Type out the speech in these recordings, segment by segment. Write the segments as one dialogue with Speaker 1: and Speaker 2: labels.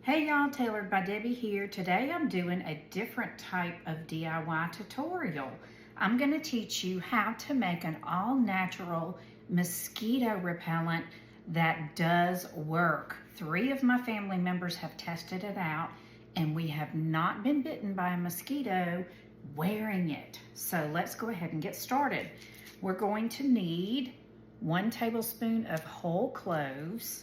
Speaker 1: Hey y'all, Tailored by Debbie here. Today I'm doing a different type of DIY tutorial. I'm going to teach you how to make an all-natural mosquito repellent that does work. 3 of my family members have tested it out and we have not been bitten by a mosquito wearing it. So let's go ahead and get started. We're going to need 1 tablespoon of whole cloves,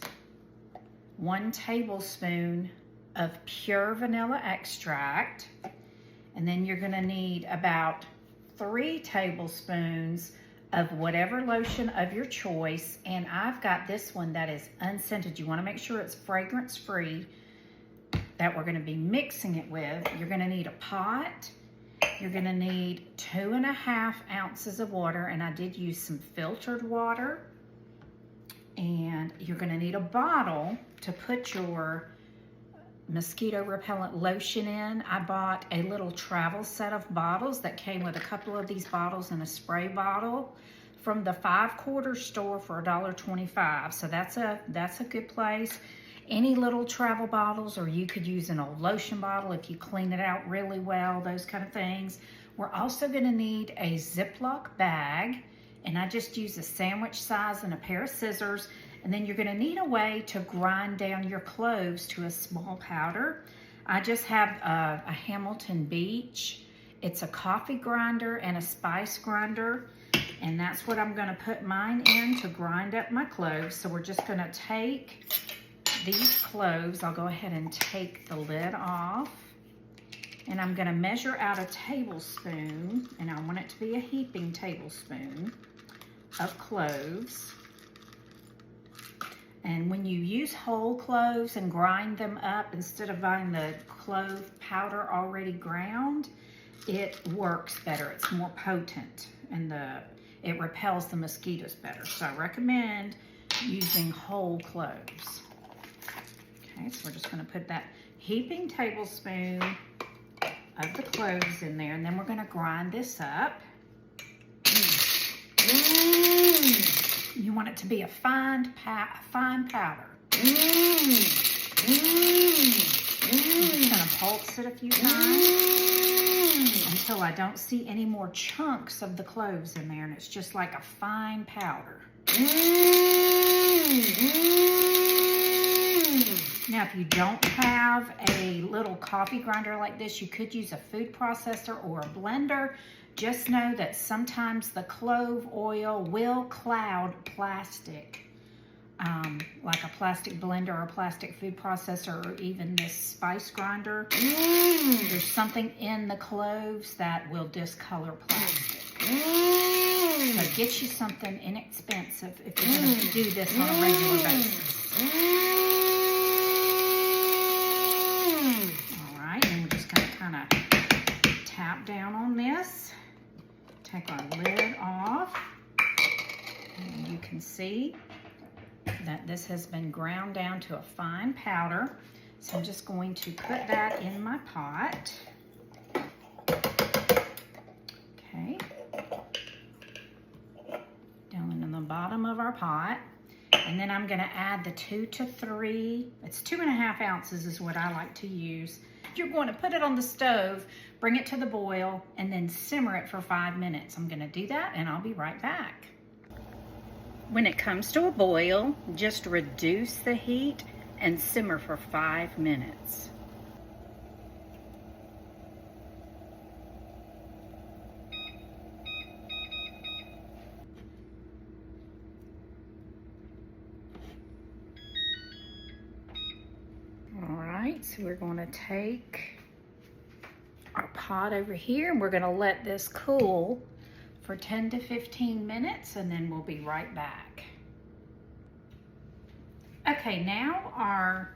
Speaker 1: 1 tablespoon of pure vanilla extract, and then you're gonna need about 3 tablespoons of whatever lotion of your choice, and I've got this one that is unscented. You wanna make sure it's fragrance free that we're gonna be mixing it with. You're gonna need a pot. You're gonna need 2.5 ounces of water, and I did use some filtered water. And you're gonna need a bottle to put your mosquito repellent lotion in. I bought a little travel set of bottles that came with a couple of these bottles and a spray bottle from the 5-quarter store for $1.25. So that's a good place. Any little travel bottles, or you could use an old lotion bottle if you clean it out really well, those kind of things. We're also gonna need a Ziploc bag, and I just use a sandwich size and a pair of scissors. And then you're gonna need a way to grind down your cloves to a small powder. I just have a Hamilton Beach. It's a coffee grinder and a spice grinder. And that's what I'm gonna put mine in to grind up my cloves. So we're just gonna take these cloves. I'll go ahead and take the lid off. And I'm gonna measure out a tablespoon, and I want it to be a heaping tablespoon of cloves. And when you use whole cloves and grind them up instead of buying the clove powder already ground, it works better. It's more potent and it repels the mosquitoes better. So I recommend using whole cloves. Okay, so we're just gonna put that heaping tablespoon of the cloves in there, and then we're gonna grind this up. You want it to be a fine powder. I'm just gonna pulse it a few times until I don't see any more chunks of the cloves in there, and it's just like a fine powder. Now, if you don't have a little coffee grinder like this, you could use a food processor or a blender. Just know that sometimes the clove oil will cloud plastic, like a plastic blender or a plastic food processor, or even this spice grinder. There's something in the cloves that will discolor plastic. So get you something inexpensive if you're going to do this on a regular basis. All right, and we're just going to kind of tap down on this. Take our lid off, and you can see that this has been ground down to a fine powder. So I'm just going to put that in my pot. Okay. Down in the bottom of our pot. And then I'm gonna add the 2 to 3, it's 2.5 ounces is what I like to use. You're going to put it on the stove, bring it to the boil, and then simmer it for 5 minutes. I'm gonna do that, and I'll be right back. When it comes to a boil, just reduce the heat and simmer for 5 minutes. So we're going to take our pot over here, and we're going to let this cool for 10 to 15 minutes, and then we'll be right back. Okay, now our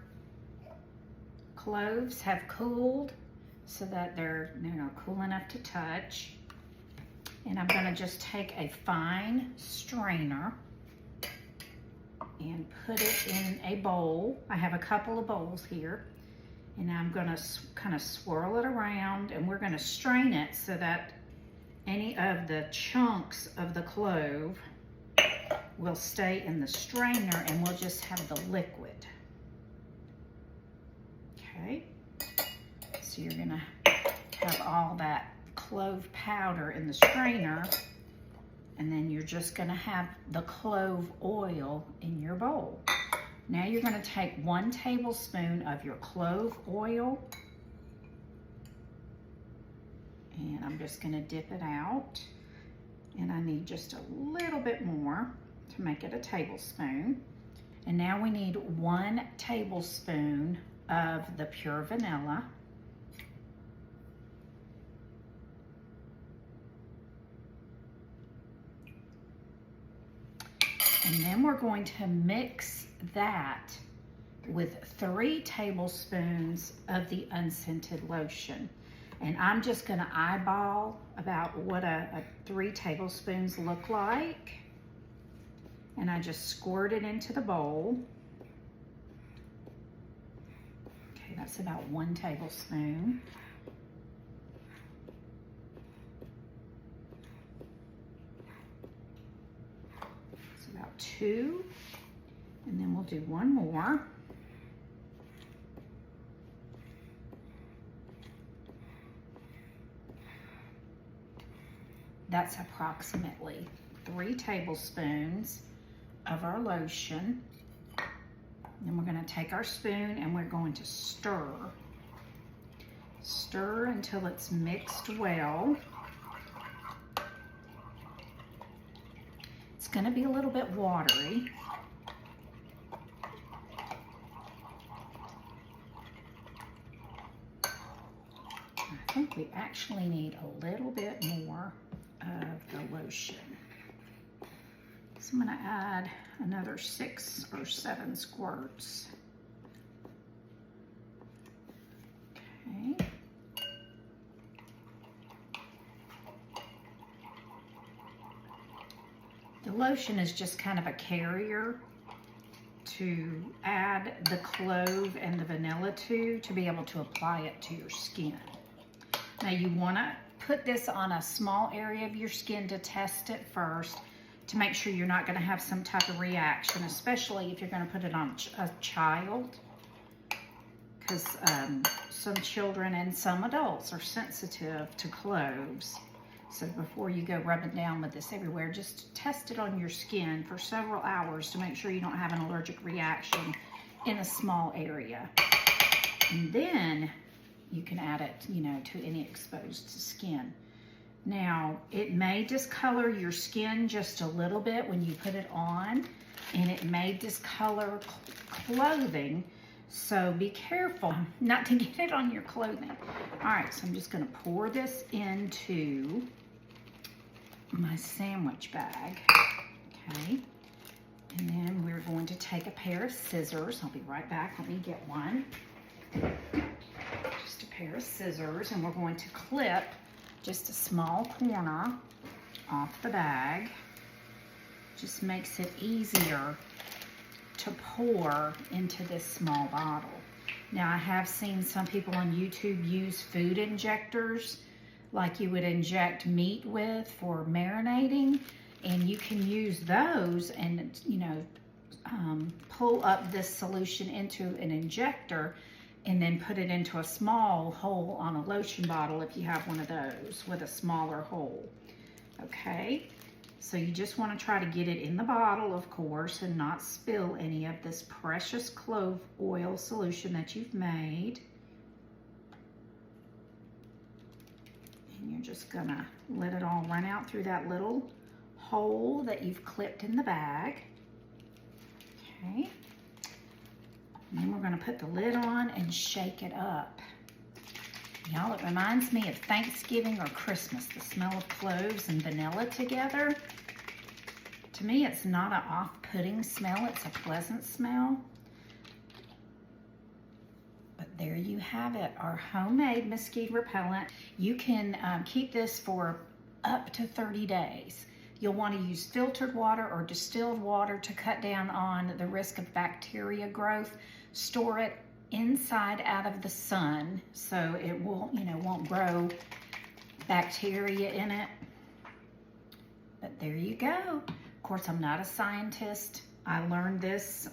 Speaker 1: cloves have cooled so that they're cool enough to touch. And I'm going to just take a fine strainer and put it in a bowl. I have a couple of bowls here. And I'm gonna kind of swirl it around, and we're gonna strain it so that any of the chunks of the clove will stay in the strainer, and we'll just have the liquid. Okay, so you're gonna have all that clove powder in the strainer, and then you're just gonna have the clove oil in your bowl. Now you're gonna take 1 tablespoon of your clove oil, and I'm just gonna dip it out, and I need just a little bit more to make it a tablespoon. And now we need 1 tablespoon of the pure vanilla. And then we're going to mix that with 3 tablespoons of the unscented lotion. And I'm just gonna eyeball about what a 3 tablespoons look like. And I just squirt it into the bowl. Okay, that's about 1 tablespoon. It's about 2. And then we'll do 1 more. That's approximately 3 tablespoons of our lotion. Then we're going to take our spoon and we're going to stir. Stir until it's mixed well. It's going to be a little bit watery. I think we actually need a little bit more of the lotion. So I'm going to add another 6 or 7 squirts. Okay. The lotion is just kind of a carrier to add the clove and the vanilla to be able to apply it to your skin. Now you want to put this on a small area of your skin to test it first, to make sure you're not going to have some type of reaction, especially if you're going to put it on a child, because some children and some adults are sensitive to cloves. So before you go rubbing down with this everywhere, just test it on your skin for several hours to make sure you don't have an allergic reaction in a small area. And then you can add it, you know, to any exposed skin. Now, it may discolor your skin just a little bit when you put it on, and it may discolor clothing, so be careful not to get it on your clothing. All right, so I'm just gonna pour this into my sandwich bag, okay? And then we're going to take a pair of scissors. I'll be right back, let me get one. Just a pair of scissors, and we're going to clip just a small corner off the bag. Just makes it easier to pour into this small bottle. Now, I have seen some people on YouTube use food injectors, like you would inject meat with for marinating, and you can use those and, you know, pull up this solution into an injector and then put it into a small hole on a lotion bottle if you have one of those with a smaller hole. Okay, so you just want to try to get it in the bottle, of course, and not spill any of this precious clove oil solution that you've made. And you're just gonna let it all run out through that little hole that you've clipped in the bag. Okay. And then we're gonna put the lid on and shake it up. Y'all, it reminds me of Thanksgiving or Christmas, the smell of cloves and vanilla together. To me, it's not an off-putting smell, it's a pleasant smell. But there you have it, our homemade mosquito repellent. You can keep this for up to 30 days. You'll want to use filtered water or distilled water to cut down on the risk of bacteria growth. Store it inside out of the sun so it won't, you know, won't grow bacteria in it. But there you go. Of course, I'm not a scientist. I learned this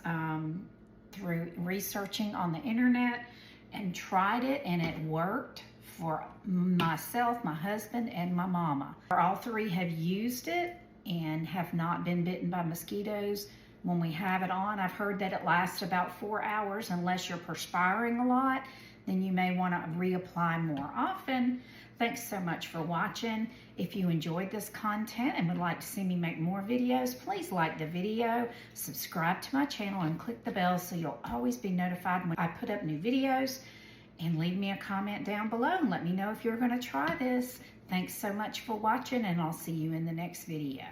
Speaker 1: through researching on the internet, and tried it, and it worked for myself, my husband, and my mama. All three have used it and have not been bitten by mosquitoes. When we have it on, I've heard that it lasts about 4 hours. Unless you're perspiring a lot, then you may want to reapply more often. Thanks so much for watching. If you enjoyed this content and would like to see me make more videos, please like the video, subscribe to my channel, and click the bell so you'll always be notified when I put up new videos. And leave me a comment down below and let me know if you're going to try this. Thanks so much for watching, and I'll see you in the next video.